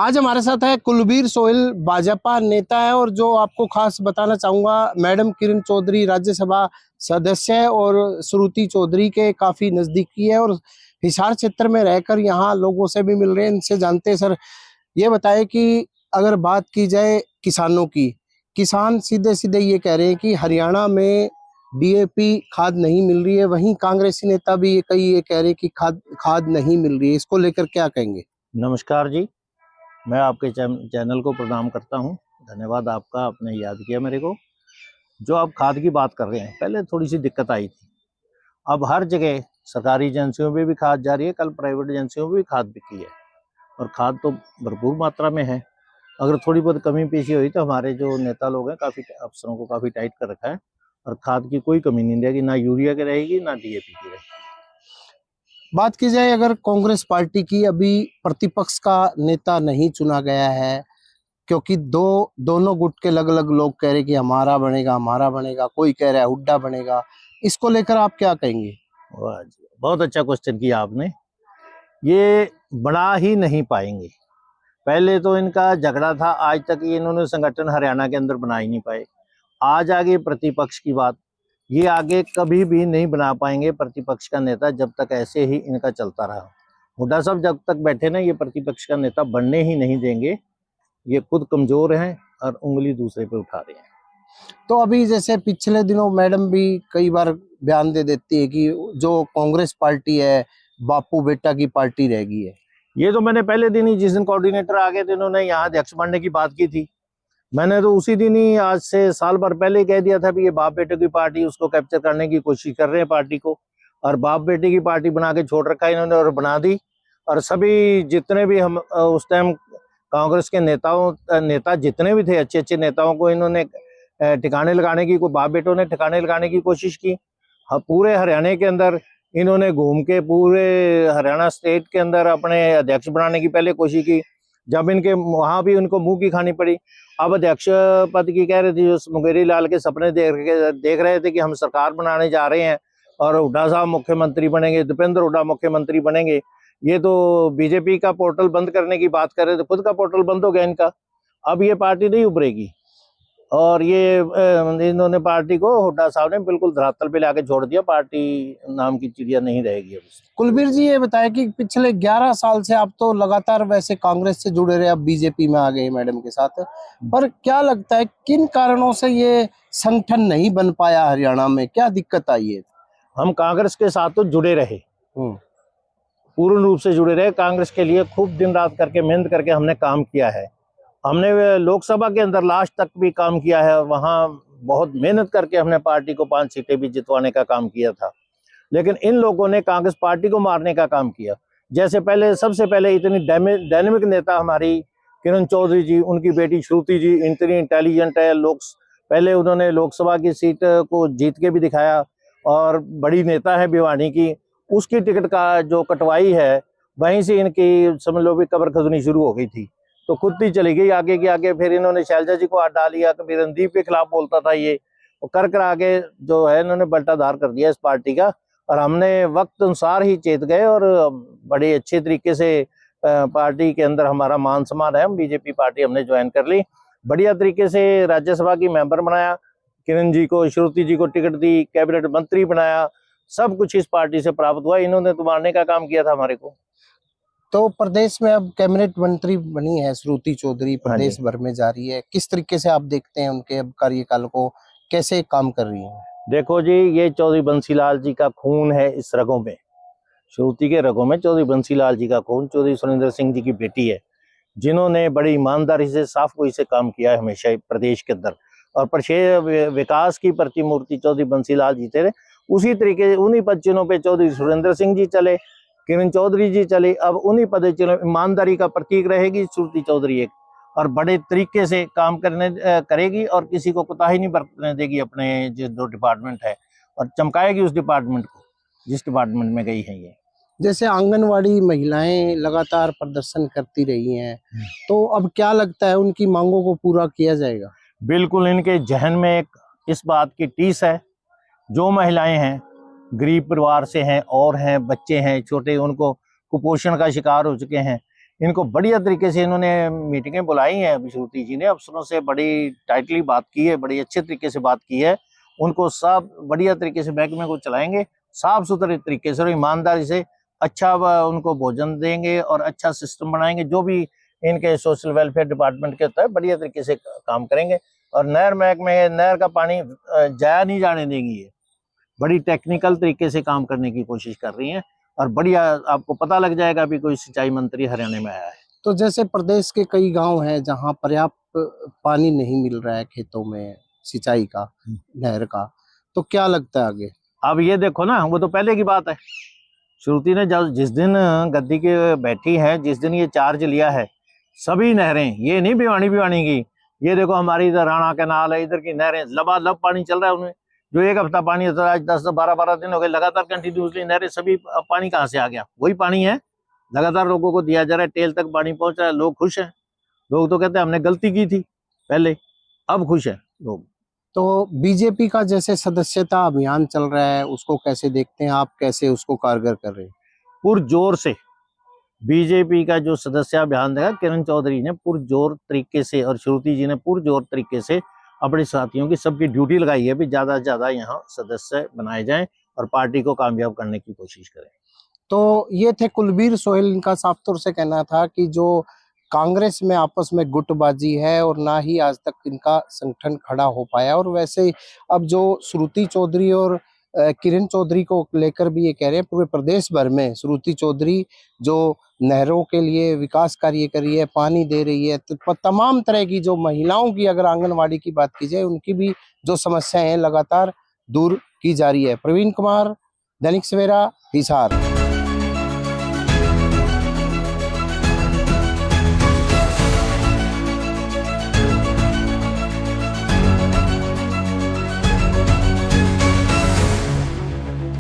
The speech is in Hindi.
आज हमारे साथ है कुलबीर सोहिल, भाजपा नेता है और जो आपको खास बताना चाहूंगा, मैडम किरण चौधरी राज्यसभा सदस्य है और श्रुति चौधरी के काफी नजदीकी है और हिसार क्षेत्र में रहकर यहाँ लोगों से भी मिल रहे हैं, इनसे जानते हैं। सर, ये बताए कि अगर बात की जाए किसानों की, किसान सीधे सीधे ये कह रहे हैं कि हरियाणा में डीएपी खाद नहीं मिल रही है, वहीं कांग्रेसी नेता भी ये कह रहे हैं कि खाद नहीं मिल रही है। इसको लेकर क्या कहेंगे? नमस्कार जी, मैं आपके चैनल को प्रणाम करता हूं। धन्यवाद आपका, आपने याद किया मेरे को। जो आप खाद की बात कर रहे हैं, पहले थोड़ी सी दिक्कत आई थी। अब हर जगह सरकारी एजेंसियों में भी खाद जा रही है, कल प्राइवेट एजेंसियों में भी खाद बिकी है और खाद तो भरपूर मात्रा में है। अगर थोड़ी बहुत कमी पेशी हुई तो हमारे जो नेता लोग हैं, काफ़ी अफसरों को काफ़ी टाइट कर रखा है और खाद की कोई कमी नहीं रहेगी, ना यूरिया की रहेगी ना डीएपी की रहेगी। बात की जाए अगर कांग्रेस पार्टी की, अभी प्रतिपक्ष का नेता नहीं चुना गया है क्योंकि दोनों गुट के अलग अलग लोग कह रहे कि हमारा बनेगा, कोई कह रहा है हुड्डा बनेगा। इसको लेकर आप क्या कहेंगे? वाह जी, बहुत अच्छा क्वेश्चन किया आपने। ये बना ही नहीं पाएंगे। पहले तो इनका झगड़ा था, आज तक ये इन्होंने संगठन हरियाणा के अंदर बना ही नहीं पाए। आज आगे प्रतिपक्ष की बात, ये आगे कभी भी नहीं बना पाएंगे प्रतिपक्ष का नेता जब तक ऐसे ही इनका चलता रहा। हुड्डा साहब जब तक बैठे ना, ये प्रतिपक्ष का नेता बनने ही नहीं देंगे। ये खुद कमजोर हैं और उंगली दूसरे पे उठा रहे हैं। तो अभी जैसे पिछले दिनों मैडम भी कई बार बयान दे देती है कि जो कांग्रेस पार्टी है बापू बेटा की पार्टी रह गई है। ये तो मैंने पहले दिन ही, जिस दिन कोऑर्डिनेटर आ गए थे, इन्होंने यहाँ अध्यक्ष बनने की बात की थी, मैंने तो उसी दिन ही, आज से साल भर पहले ही कह दिया था कि ये बाप बेटे की पार्टी, उसको कैप्चर करने की कोशिश कर रहे हैं पार्टी को, और बाप बेटे की पार्टी बना के छोड़ रखा है इन्होंने और बना दी। और सभी जितने भी हम उस टाइम कांग्रेस के नेता जितने भी थे, अच्छे अच्छे नेताओं को इन्होंने ठिकाने लगाने की, कोई बाप बेटों ने ठिकाने लगाने की कोशिश की। पूरे हरियाणा के अंदर इन्होंने घूम के पूरे हरियाणा स्टेट के अंदर अपने अध्यक्ष बनाने की पहले कोशिश की, जब इनके वहां भी उनको मुंह की खानी पड़ी। अब अध्यक्ष पद की कह रहे थे, जो मुंगेरी लाल के सपने देख रहे थे कि हम सरकार बनाने जा रहे हैं और हुड्डा साहब मुख्यमंत्री बनेंगे, दीपेंद्र हुड्डा मुख्यमंत्री बनेंगे। ये तो बीजेपी का पोर्टल बंद करने की बात कर रहे थे, खुद का पोर्टल बंद हो गया इनका। अब ये पार्टी नहीं उभरेगी और ये इन्होंने पार्टी को, हुड्डा साहब ने बिल्कुल धरातल पे लाके छोड़ दिया। पार्टी नाम की चिड़िया नहीं रहेगी अब। कुलबीर जी, ये बताया कि पिछले 11 साल से आप तो लगातार वैसे कांग्रेस से जुड़े रहे, अब बीजेपी में आ गए मैडम के साथ, पर क्या लगता है किन कारणों से ये संगठन नहीं बन पाया हरियाणा में? क्या दिक्कत आई है? हम कांग्रेस के साथ तो जुड़े रहे, पूर्ण रूप से जुड़े रहे। कांग्रेस के लिए खूब दिन रात करके मेहनत करके हमने काम किया है। हमने लोकसभा के अंदर लास्ट तक भी काम किया है, वहां बहुत मेहनत करके हमने पार्टी को 5 सीटें भी जितवाने का काम किया था। लेकिन इन लोगों ने कांग्रेस पार्टी को मारने का काम किया। जैसे पहले, सबसे पहले इतनी डायनेमिक नेता हमारी किरण चौधरी जी, उनकी बेटी श्रुति जी इतनी इंटेलिजेंट है। पहले उन्होंने लोकसभा की सीट को जीत के भी दिखाया और बड़ी नेता है भिवानी की। उसकी टिकट का जो कटवाई है, वहीं से इनकी समझ लो भी कब्र खजनी शुरू हो गई थी, तो खुद ही चली गई आगे की आगे। फिर इन्होंने शैलजा जी को हाथ डाल दिया, कभी रणदीप के खिलाफ बोलता था ये, कर आगे जो है इन्होंने बल्टाधार कर दिया इस पार्टी का। और हमने वक्त अनुसार ही चेत गए और बड़े अच्छे तरीके से पार्टी के अंदर हमारा मान सम्मान है। हम बीजेपी पार्टी हमने ज्वाइन कर ली, बढ़िया तरीके से राज्यसभा की मेंबर बनाया, किरण जी को, श्रुति जी को टिकट दी, कैबिनेट मंत्री बनाया, सब कुछ इस पार्टी से प्राप्त हुआ। इन्होंने तो मारने का काम किया था हमारे को। तो प्रदेश में अब कैबिनेट मंत्री बनी है श्रुति चौधरी, प्रदेश भर में जा रही है, किस तरीके से आप देखते हैं उनके अब कार्यकाल को, कैसे काम कर रही है? देखो जी, ये चौधरी बंसीलाल जी का खून है इस रगों में, श्रुति के रगों में चौधरी बंसीलाल जी का खून। चौधरी सुरेंद्र सिंह जी की बेटी है, जिन्होंने बड़ी ईमानदारी से, साफ गोई से काम किया है हमेशा प्रदेश के अंदर। और विकास की प्रतिमूर्ति चौधरी बंसीलाल जी थे। उसी तरीके, उन्हीं पद चिन्हों पे चौधरी सुरेंद्र सिंह जी चले, किरण चौधरी जी चले, अब उन्हीं पद चिन्हों। ईमानदारी का प्रतीक रहेगी श्रुति चौधरी एक, और बड़े तरीके से काम करेगी और किसी को कोताही नहीं बरतने देगी अपने जो डिपार्टमेंट है, और चमकाएगी उस डिपार्टमेंट को जिस डिपार्टमेंट में गई है ये। जैसे आंगनवाड़ी महिलाएं लगातार प्रदर्शन करती रही हैं, तो अब क्या लगता है उनकी मांगों को पूरा किया जाएगा? बिल्कुल, इनके जहन में एक इस बात की टीस है। जो महिलाएं हैं, गरीब परिवार से हैं और हैं, बच्चे हैं छोटे, उनको कुपोषण का शिकार हो चुके हैं, इनको बढ़िया तरीके से इन्होंने मीटिंगें बुलाई हैं। अभी श्रुति जी ने अफसरों से बड़ी टाइटली बात की है, बड़ी अच्छे तरीके से बात की है। उनको सब बढ़िया तरीके से महकमे को चलाएंगे, साफ सुथरे तरीके से और ईमानदारी से अच्छा उनको भोजन देंगे और अच्छा सिस्टम बनाएंगे। जो भी इनके सोशल वेलफेयर डिपार्टमेंट के होता है बढ़िया तरीके से काम करेंगे। और नहर महकमे नहर का पानी जाया नहीं जाने देंगी। ये बड़ी टेक्निकल तरीके से काम करने की कोशिश कर रही हैं और बढ़िया आपको पता लग जाएगा अभी कोई सिंचाई मंत्री हरियाणा में आया है। तो जैसे प्रदेश के कई गांव हैं जहां पर्याप्त पानी नहीं मिल रहा है खेतों में सिंचाई का, नहर का, तो क्या लगता है आगे? अब ये देखो ना, वो तो पहले की बात है। श्रुति ने जिस दिन गद्दी के बैठी है, जिस दिन ये चार्ज लिया है, सभी नहरें, ये नहीं भिवानी की, ये देखो हमारी इधर राणा कैनाल है, इधर की नहरें लबालब पानी चल रहा है उनमें। जो एक हफ्ता पानी होता है, आज 10-12 दिन हो गए लगातार कंटिन्यूसली नहरें, सभी पानी कहाँ से आ गया? वही पानी है, लगातार लोगों को दिया जा रहा है, टेल तक पानी पहुंच रहा है, लोग खुश हैं। लोग तो कहते हैं हमने गलती की थी पहले, अब खुश है लोग। तो बीजेपी का जैसे सदस्यता अभियान चल रहा है, उसको कैसे देखते हैं आप? कैसे उसको कारगर कर रहे हैं? पुरजोर से बीजेपी का जो सदस्य अभियान देखा, किरण चौधरी ने पुरजोर तरीके से और श्रुति जी ने पुरजोर तरीके से अपने साथियों की सबकी ड्यूटी लगाई है भी ज्यादा से ज्यादा यहाँ सदस्य बनाए जाएं और पार्टी को कामयाब करने की कोशिश करें। तो ये थे कुलबीर सोहेल, इनका साफ तौर से कहना था कि जो कांग्रेस में आपस में गुटबाजी है और ना ही आज तक इनका संगठन खड़ा हो पाया। और वैसे ही अब जो श्रुति चौधरी और किरण चौधरी को लेकर भी ये कह रहे हैं पूरे प्रदेश भर में श्रुति चौधरी जो नहरों के लिए विकास कार्य कर रही है, पानी दे रही है, तो तमाम तरह की जो महिलाओं की अगर आंगनवाड़ी की बात की जाए, उनकी भी जो समस्याएं हैं लगातार दूर की जा रही है। प्रवीण कुमार, दैनिक सवेरा, हिसार।